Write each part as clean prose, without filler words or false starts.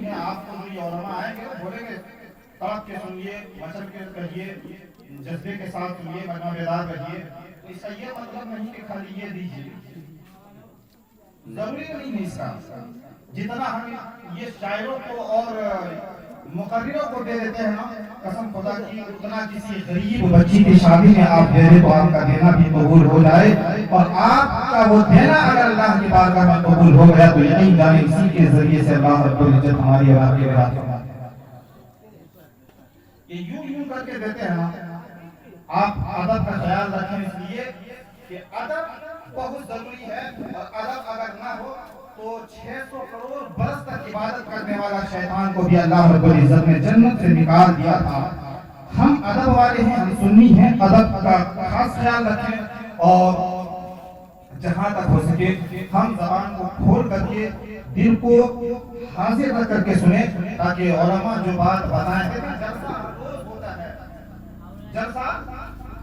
دیکھیں آپ کو جو علماء آئیں گے بولیں گے تڑپ کے سنیے, مچل کے کہیے, جذبے کے ساتھ سنیے, مجمع بیدار رہیے. اس کا یہ مطلب نہیں کہ خالی یہ دیجیے, ضروری نہیں ہے اس کا. جتنا ہم یہ شاعروں کو اور مقرروں کو دے دیتے ہیں نا, قسم خدا کی اتنا کسی غریب بچی کی شادی میں آپ دے دیں تو آپ کا دینا بھی قبول ہو جائے, اور آپ کا وہ دینا اگر اللہ کی بارگاہ میں قبول ہو گیا تو یقین جانے اسی کے ذریعے سے اللہ رب العزت ہماری آواز کے رات یہ یوں کر کے دیتے ہیں نا. آپ ادب کا خیال رکھیں, اس لیے کہ ادب بہت ضروری ہے, اور ادب اگر نہ ہو تو 600 کروڑ برس تک عبادت کرنے والا شیطان کو بھی اللہ رب العزت نے جنت سے نکال دیا تھا. ہم ادب والے ہیں, ہم سنی ہیں, ادب کا خاص خیال رکھیں, اور جہاں تک ہو سکے ہم زبان کو کھول کر کے دل کو حاضر رکھ کر کے سنیں, تاکہ علماء جو بات بتائیں. جلسہ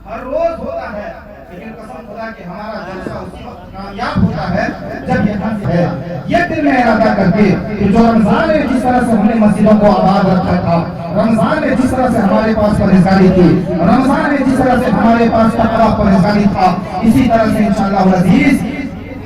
ہر روز ہوتا ہے, لیکن قسم خدا کہ ہمارا جلسہ اسی وقت کامیاب ہوتا ہے جب یہاں سے ہے یہ دل میں ارادہ کر کے کہ جو رمضان میں جس طرح سے ہم نے مسجدوں کو آباد رکھا تھا, رمضان میں جس طرح سے ہمارے پاس پرہیزگاری تھی, رمضان میں جس طرح سے ہمارے پاس تقویٰ پرہیزگاری تھا, اسی طرح سے انشاءاللہ العزیز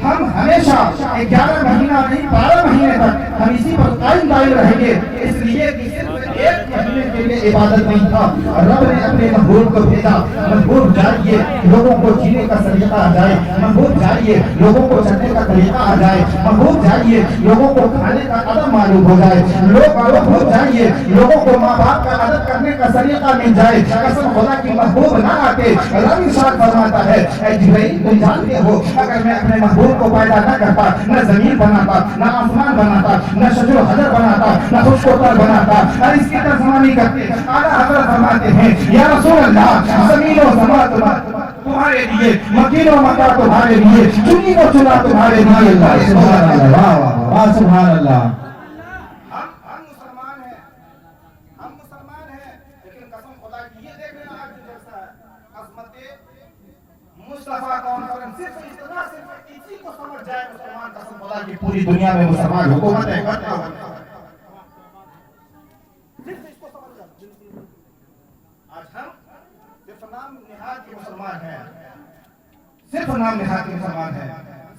ہم ہمیشہ 11 مہینہ نہیں 12 مہینے تک ہم اسی پر قائم دائم رہیں گے. اس لیے کہ صرف ایک مہینے کے لیے عبادت نہیں تھا, رب نے اپنے محبوب کو بھیجا. محبوب جائیے لوگوں کو جینے کا طریقہ آ جائے, محبوب جائیے لوگوں کو چلنے کا طریقہ آ جائے, محبوب جائیے لوگوں کو کھانے کا ادب معلوم ہو جائے, محبوب جائیے لوگوں کو ماں باپ کا ادب کرنے کا طریقہ مل جائے. قسم خدا کی محبوب نہ آتے رب ارشاد فرماتا ہے, اے جبرائیل تم جانتے ہو اگر میں اپنے محبوب کو پیدا نہ کرتا, نہ زمین بناتا, نہ آسمان بناتا, نہ شجر و حجر بناتا, نہ خشک و تر بناتا. اور اس کی ترجمہ نہیں کرتے, اعلیٰ حضرت فرماتے ہیں یا رسول اللہ زمین و زمان تمہارے لیے, مکین و مکہ تمہارے لیے, چنی و چنا تمہارے لیے. سبحان اللہ, واہ سبحان اللہ. ہم مسلمان ہیں, ہم مسلمان ہیں, لیکن قسم خدا کی یہ دیکھ لینا آج جیسا عظمت مصطفیٰ کانفرنس صرف اسی کو سمجھ جائے مسلمان, قسم خدا کی پوری دنیا میں مسلمان حکومت ہے کرتے ہو. آج ہم صرف نام نہاد کے مسلمان ہیں, صرف نام نہاد کے مسلمان ہیں,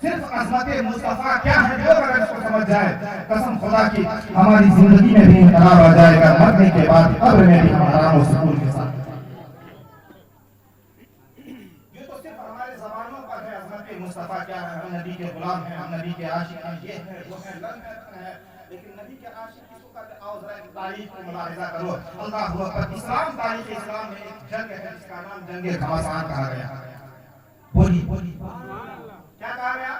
صرف عظمت مصطفیٰ کیا ہے جو اگر اس کو سمجھ جائے, قسم خدا کی ہماری زندگی میں بھی انقلاب آ جائے گا, مرنے کے بعد قبر میں بھی ہم آرام و سکون کے ساتھ. یہ تو صرف ہمارے زبانوں پر ہے عظمت مصطفیٰ کیا ہے, ہم نبی کے غلام ہیں, ہم نبی کے عاشق ہیں, یہ ہے وہ ہے لن ہے, لیکن نبی کے عاشق کس کو کہتے ہیں؟ آؤ ذرا تاریخ کو ملاحظہ کرو. اللہ اکبر. اسلام, تاریخ اسلام میں ایک جنگ ہے جس کا نام جنگ گھمسان کہا گیا. بولی کیا کہا گیا؟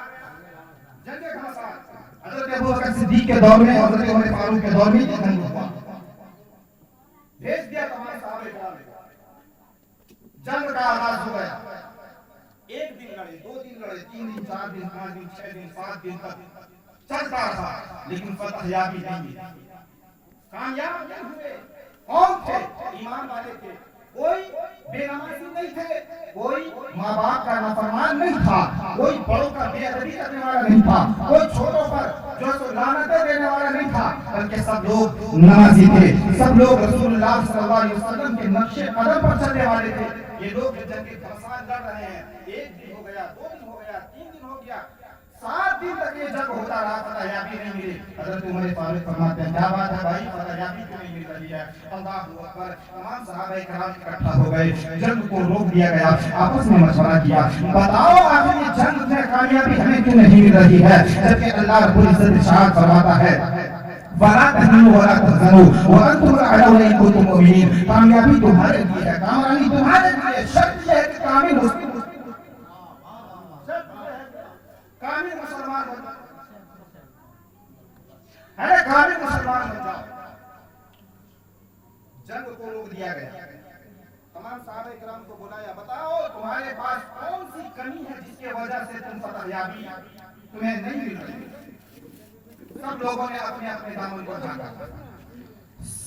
جنگ گھمسان. حضرت ابوبکر صدیق کے دور میں, حضرت عمر فاروق کے دور میں یہ جنگ ہوا. بھیج دیا تمام صحابہ کرام, جنگ کا آغاز ہو گیا. ایک دن لڑے, 2 دن لڑے, 3 دن, 4 دن, 5 دن, 6 دن, 7 دن تک چلتا رہا, لیکن فتح یابی نہیں ہوئی, کامیاب نہیں ہوئے. کون تھے؟ ایمان والے تھے. کوئی بے نمازی نہیں تھے, کوئی ماں باپ کا نافرمان نہیں تھا, کوئی بڑوں کا بے ادبی کرنے والا نہیں تھا, کوئی چھوٹوں پر جو سو لعنتیں دینے والا نہیں تھا, بلکہ سب لوگ نمازی تھے, سب لوگ رسول اللہ صلی اللہ علیہ وسلم کے نقش قدم پر چلنے والے تھے. یہ لوگ جنگ گھمسان لڑ رہے ہیں, 1 دن ہو گیا, 2 دن ہو گیا, 3 دن ہو گیا, 7 دن تک یہ جنگ ہوتا رہا, فتح یابی نہیں ملی. حضرت عمر فاروق فرماتے ہیں کیا بات ہے بھائی, فتح یابی کیوں نہیں مل رہی ہے؟ اللہ اکبر. تمام صحابہ کرام اکٹھا ہو گئے, جنگ کو روک دیا گیا, آپس میں مشورہ کیا, بتاؤ آخر یہ جنگ میں کامیابی ہمیں کیوں نہیں مل رہی ہے, جبکہ اللہ رب العزت ارشاد فرماتا ہے وَلَا تَهِنُوا وَلَا تَحْزَنُوا وَأَنْتُمُ الْأَعْلَوْنَ إِن كُنتُم مُؤْمِنِينَ. کامیابی تمہارے لیے ہے, کامیابی تمہارے لیے. شرط یہ ہے کہ کامل مسلمان بن جاؤ, ارے کامل مسلمان بن جاؤ. جنگ کو روک دیا گیا, تمام صحابہ کرام کو بلایا, بتاؤ تمہارے پاس کون سی کمی ہے جس کی وجہ سے تم فتح یابی تمہیں نہیں مل رہی. سب لوگوں نے اپنے اپنے دامن کو جھانکا,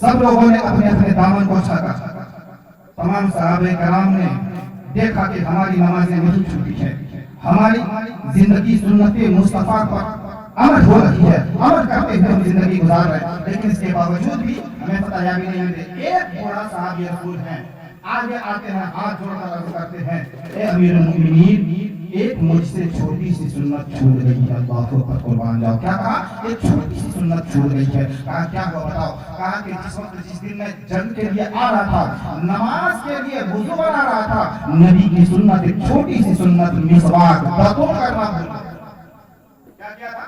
سب لوگوں نے اپنے اپنے دامن کو جھانکا. تمام صحابہ کرام نے دیکھا کہ ہماری نمازیں نہیں چھوٹی ہیں, ہماری زندگی سنت مصطفیٰ پر عمل ہو رہی ہے، عمل کرتے ہوئے ہم زندگی گزار رہے ہیں، لیکن اس کے باوجود بھی ہمیں پتہ یابی نہیں ملتی۔ ایک بوڑھا صحابی رسول ہیں، آگے آتے ہیں، ہاتھ جوڑ کر عرض کرتے ہیں، اے امیر المؤمنین، ایک مجھ سے چھوٹی سی سنت چھوٹ گئی ہے، اللہ اکبر، قربان جاؤ۔ کیا کہا؟ ایک چھوٹی سی سنت چھوٹ گئی ہے۔ کہا کیا ہوا بتاؤ؟ کہا کہ جس وقت جس دن میں جنگ کے لیے آ رہا تھا، نماز کے لیے وضو بنا رہا تھا، نبی کی سنت، ایک چھوٹی سی سنت، مسواک داتن کرنا بھول گیا۔ کیا کیا تھا؟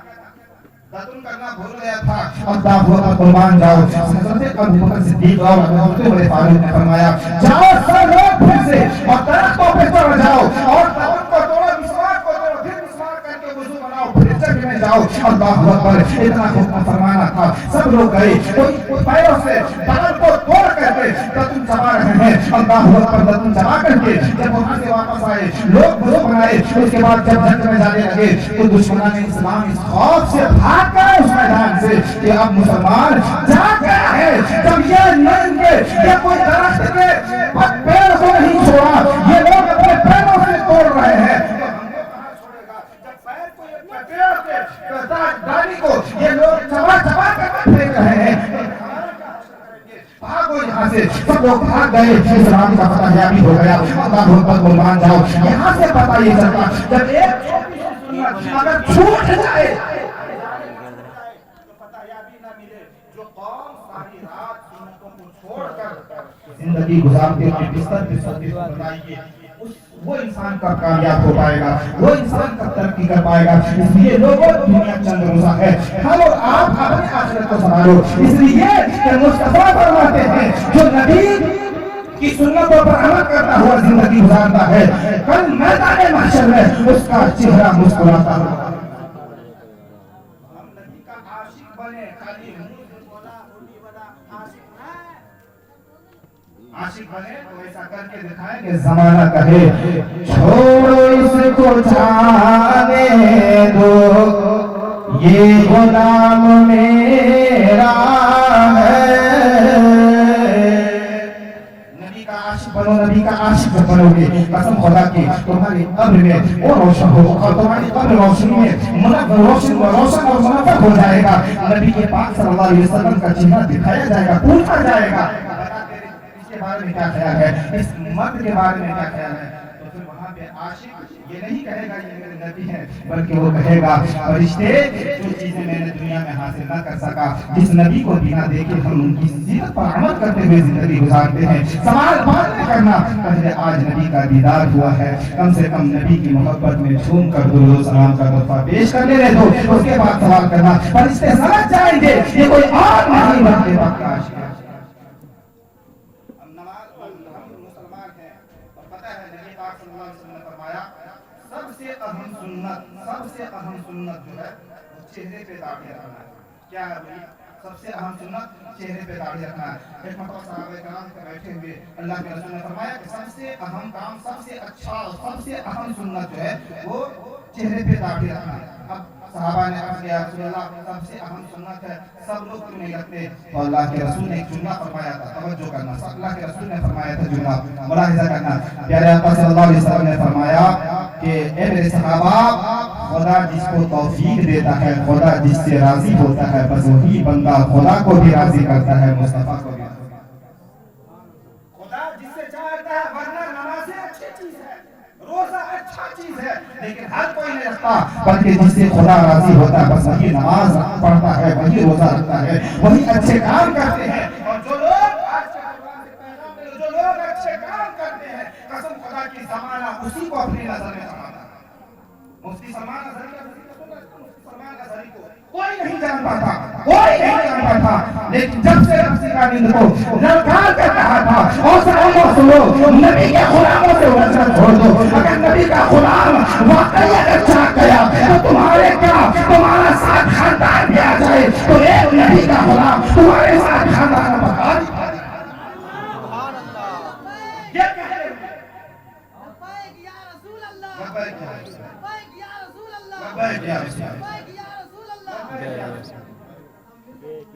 داتن کرنا بھول گیا تھا۔ اللہ اکبر، قربان جاؤ۔ حضرت ابو بکر صدیق اور حضرت عمر فاروق نے فرمایا، جاؤ سب لوگ پھر سے اور درختوں پہ چڑھ جاؤ اور داتن کو توڑو، مسواک کو توڑو، پھر مسواک کر کے وضو بناؤ، پھر جنگ میں جاؤ۔ اللہ اکبر، اتنا حکم فرمانا تھا۔ سب لوگ گئے، کوئی پیروں سے داتن کو توڑ کر کے داتن چبا رہے ہیں۔ اللہ اکبر، داتن چبا کر کے جب وہاں سے واپس آئے، لوگ وضو بنائے، اس کے بعد جب جنگ میں جانے لگے تو دشمنان اسلام اس خوف سے بھاگ گئے اس میدان سے کہ اب مسلمان جا گیا ہے۔ جب یہ ننگے یہ کوئی درخت کے پیڑ کو نہیں چھوڑا، یہ لوگ اپنے پیروں سے توڑ رہے ہیں، ڈالی کو یہ لوگ چبا چبا کر پھینک رہے ہیں۔ بھاگو یہاں سے۔ سب لوگ بھاگ گئے، اسلام کا فتح یابی ہو گیا۔ اللہ اکبر، قربان جاؤ۔ یہاں سے پتہ یہ چلتا جب ایک چھوٹی سی سنت اگر چھوٹ جائے تو فتح یابی نہ ملے۔ جو قوم ساری رات سنتوں کو چھوڑ کر زندگی گزارتے ہوئے بستر پہ سوتے ہوئے بتائیے وہ انسان کب کامیاب ہو پائے گا، وہ انسان کب ترقی کر پائے گا۔ اس لیے لوگوں، دنیا چند روزہ ہے، ہم اور آپ اپنے آخرت کو سنبھالو۔ اس لیے کہ مصطفیٰ فرماتے ہیں جو نبی کی سنتوں پر عمل کرتا ہوا زندگی گزارتا ہے، کل میدان محشر میں اس کا چہرہ مسکراتا ہوگا۔ ہم نبی کا عاشق بنے، خالی عاشق بنے تو ایسا کر کے دکھائیں کہ زمانہ کہے چھوڑو اس کو جانے دو، یہ غلام میرا ہے۔ نبی کا عاشق بنو، نبی کا عاشق بنو گے، قسم خدا کی تمہاری قبر میں وہ روشن ہو اور تمہاری قبر روشنی میں روشن اور منور ہو جائے گا۔ نبی کے پاک صلی اللہ علیہ وسلم کا چہرہ دکھایا جائے گا، پوچھا جائے گا بارے میں کیا خیال ہے، اس مرد کے بارے میں کیا خیال ہے، تو پھر وہاں پہ عاشق یہ نہیں کہے گا یہ میرے نبی ہے، بلکہ وہ کہے گا فرشتے جو چیزیں میں نے دنیا میں حاصل نہ کر سکا، جس نبی کو بنا دیکھے ہم ان کی سیرت پر عمل کرتے ہوئے زندگی گزارتے ہیں، سوال بعد میں کرنا، پہلے آج نبی کا دیدار ہوا ہے، کم سے کم نبی کی محبت میں جھوم کر درود و سلام کا تحفہ پیش کر لینے دو، اس کے بعد سوال کرنا۔ فرشتے سمجھ جائیں گے یہ کوئی اور نہیں بلکہ وقت کا عاشق ہے۔ سب سے اہم سنت جو ہے وہ چہرے پہ داڑھی رکھنا ہے۔ کیا ہے بھائی؟ سب سے اہم سنت چہرے پہ داڑھی رکھنا ہے۔ ایک مرتبہ صحابہ کرام کے بیٹھے ہوئے اللہ کے رسول نے فرمایا کہ سب سے اہم کام، سب سے اچھا اور سب سے اہم سنت جو ہے وہ چہرے پہ داڑھی رکھنا ہے۔ اب صحابہ نے عرض کیا رسول اللہ سب سے اہم سنت ہے، سب لوگ کیوں نہیں رکھتے؟ تو اللہ کے رسول نے ایک جملہ فرمایا تھا، توجہ کرنا، اللہ کے رسول نے فرمایا تھا جملہ، ملاحظہ کرنا۔ پیارے آقا صلی اللہ علیہ وسلم نے فرمایا کہ اے میرے صحابہ، خدا جس کو توفیق دیتا ہے، خدا جس سے راضی ہوتا ہے، بس وہی بندہ خدا کو بھی راضی کرتا ہے، مصطفیٰ کو بھی۔ خدا جس سے چاہتا ہے، ورنہ نمازیں اچھی چیز ہے، روزہ اچھا چیز ہے، لیکن ہر کوئی نہیں رکھتا، بلکہ جس سے خدا راضی ہوتا ہے بس وہی نماز پڑھتا ہے، وہی روزہ رکھتا ہے، وہی اچھے کام کرتے ہیں۔ اور جو لوگ اچھے کام کرتے ہیں، قسم خدا کی زمانہ اسی کو اپنی نظر میں سماتا ہے۔ مفتی سلمان اظہری کو کوئی نہیں جانتا تھا، کوئی نہیں جانتا تھا، لیکن جب سے رب العالمین کو للکار کر رہا تھا اور سنو نبی کے غلاموں سے وصلت چھوڑ دو، اگر نبی کا غلام واقعی اگر چاک گیا تو تمہارے کیا تمہارا ساتھ خاندان بھی آ جائے تو ایک نبی کا غلام تمہارے ساتھ خاندان بتا دی۔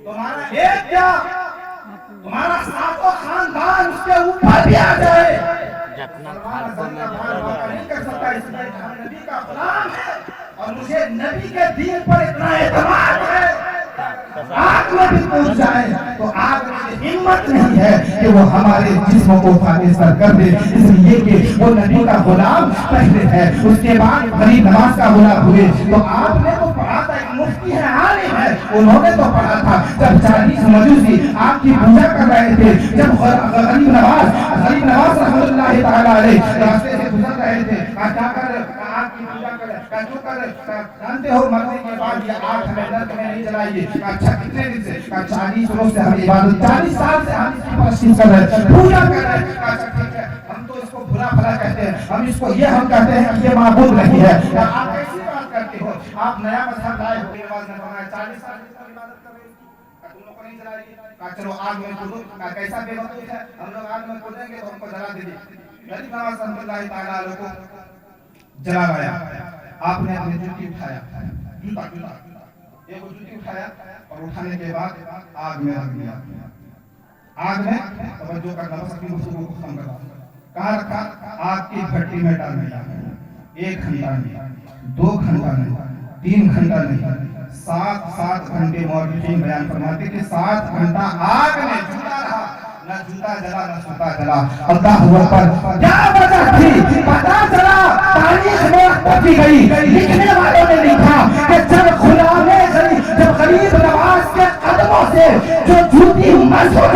تمہارا ایک کیا تمہارا ساتوں خاندان اس کے اوپر بھی آ جائے، نہیں کر سکتا، اس لیے نبی کا غلام ہے اور مجھے نبی کے دین پر اتنا اعتماد ہے، آگ میں بھی پہنچ جائے تو آگ میں ہمت نہیں ہے کہ وہ ہمارے جسموں کو فاتح سر کر دے، اس لیے کہ وہ نبی کا غلام پہلے ہے، اس کے بعد غریب نواز کا غلام ہوئے۔ تو آپ نے تو پڑھا تھا، ایک مفتی ہے، عالم ہے، انہوں نے تو پڑھا تھا جب 40 مجوسی آپ کی پوجا کر رہے تھے، جب غریب نواز رحمۃ اللہ تعالی علیہ راستے سے گزر رہے تھے، کیا کر آپ کی پوجا کر جانتے ہو مرنے کے بعد یہ آنکھ ہمیں درد میں نہیں جلائیے۔ اچھا کتنے دن سے؟ 40 روز سے ہم عبادت، 40 سال سے ہم اس کی پرستش کر رہے ہیں، پوجا کر رہے ہیں۔ اچھا ٹھیک ہے، ہم تو اس کو بھلا بھلا کہتے ہیں، ہم اس کو یہ ہم کہتے ہیں کہ یہ معبود نہیں ہے۔ آپ کیسی بات کرتے ہو؟ آپ نیا مذہب لائے ہو، نواز نے فرمایا 40 سال سے عبادت کر رہے ہیں، تم لوگ کو نہیں جلائیے؟ چلو آگ میں کودو، کیسا بے وقوف ہے، ہم لوگ آگ میں کودیں گے تو ہم کو جلا دیجیے۔ غریب نواز رحمۃ اللہ تعالیٰ علیہ کو جلا گیا۔ آپ نے اپنی جوتی اٹھایا، ایک جوتی اٹھایا اور اٹھانے کے بعد آگ میں رکھ دیا۔ آگ میں توجہ کرنا، بس اپنی گفتگو کو ختم کرنا۔ کہاں رکھا؟ آگ کی بھٹی میں ڈال دیا۔ 1 گھنٹہ نہیں، 2 گھنٹہ نہیں، 3 گھنٹہ نہیں، 7 گھنٹے مورخین بیان فرماتے کہ 7 گھنٹہ آگ میں جھوٹا رہا، نہ جوتا جلا نہ سوتا جلا۔ اللہ اکبر! کیا وجہ تھی پتا چلا، تاریخ میں لکھی گئی، لکھنے والوں نے لکھا کہ جب غلام غریب نواز کے قدموں سے جو جوتی مسجد